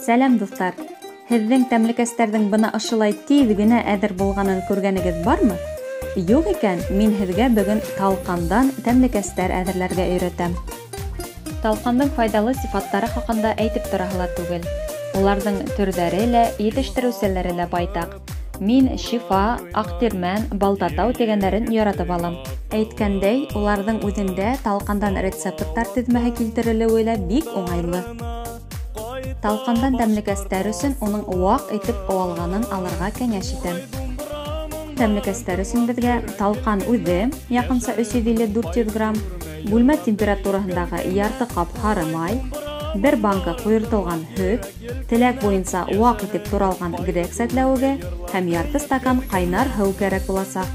Сәлам дуслар. Һеҙҙең тәмлекәстәрҙең бына ошолай тиҙ генә әҙер булғанын күргәнегеҙ бармы? Юҡ икән, мин һеҙгә бөгөн талҡандан тәмлекәстәр әҙерләргә өйрәтәм. Талҡандың файҙалы сифаттары хаҡында әйтеп тораһы ла түгел. Уларҙың төрҙәре лә, етештереүселәре лә байтаҡ. Мин шифа, аҡтирмән, балтатау тигәндәрен яратып алам. Әйткәндәй, уларҙың үҙендә талҡандан рецепттар теҙмәһе килтерелеүе лә бик уңайлы. Талҡандан тәмлекәстәр өсөн уның ваҡ итеп ыуалғанын алырға кәңәш итәм. Тәмлекәстәр өсөн беҙгә талҡан үҙе, яҡынса 350-400 грамм, бүлмә температураһындағы ярты ҡап һары май, 1 банка ҡуйыртылған һөт, теләк буйынса ваҡ итеп туралған грек сәтләүеге һәм ярты стакан ҡайнар һыу кәрәк буласаҡ.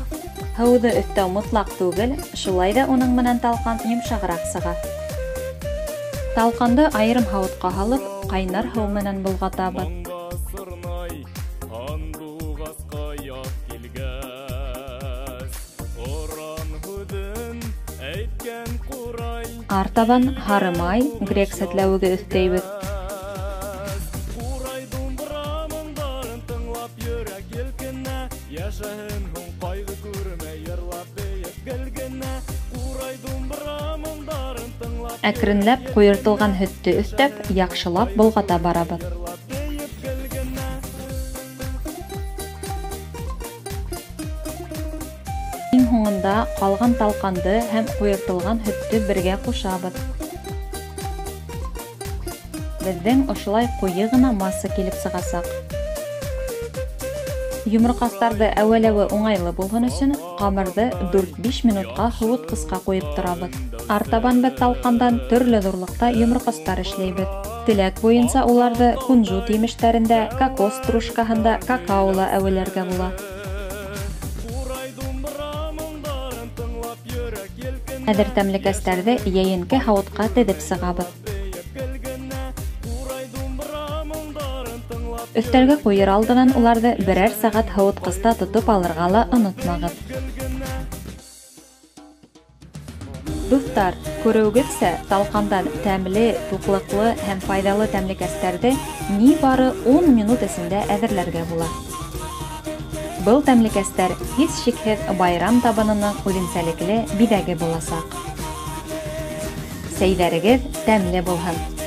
Һыуҙы өҫтәү мотлаҡ түгел, шулай ҙа уның менән талҡан йомшағыраҡ сыға. Талҡанды айырым һауытҡа һалып, ҡайнар һыу менән болғатабыҙ. Артабан һары май, грек сәтләүеге өҫтәйбеҙ. Әкренләп ҡуйыртылған һөттө өҫтәп, яҡшылап болғата барабыҙ. Иң һуңында ҡалған талҡанды һәм ҡуйыртылған һөттө бергә ҡушабыҙ. Беҙҙең ошолай ҡуйы ғына масса килеп сығасаҡ. Йомроҡастарҙы әүәләүе уңайлы булһын өсөн, ҡамырҙы 4-5 минутҡа һыуытҡысҡа ҡуйып торабыҙ. Артабан беҙ талҡандан төрлө ҙурлыҡта йомроҡастар эшләйбеҙ. Теләк буйынса уларҙы кунжут емештәрендә, кокос стружкаһында, какаола әүәләргә була. Әҙер тәмлекәстәрҙе йәйенке һауытҡа теҙеп сығабыҙ. Өҫтәлгә ҡуйыр алдынан уларҙы берәр сәғәт һыуытҡыста тотоп алырға ла онотмағыҙ. Дуҫтар, күреүегеҙсә, талҡандан тәмле, туҡлыҡлы һәм файҙалы тәмлекәстәрҙе ни бары 10 минут эсендә әҙерләргә була. Был тәмлекәстәр һис шикһеҙ байрам табынының үҙенсәлекле биҙәге буласаҡ. Сәйҙәрегеҙ тәмле булһын!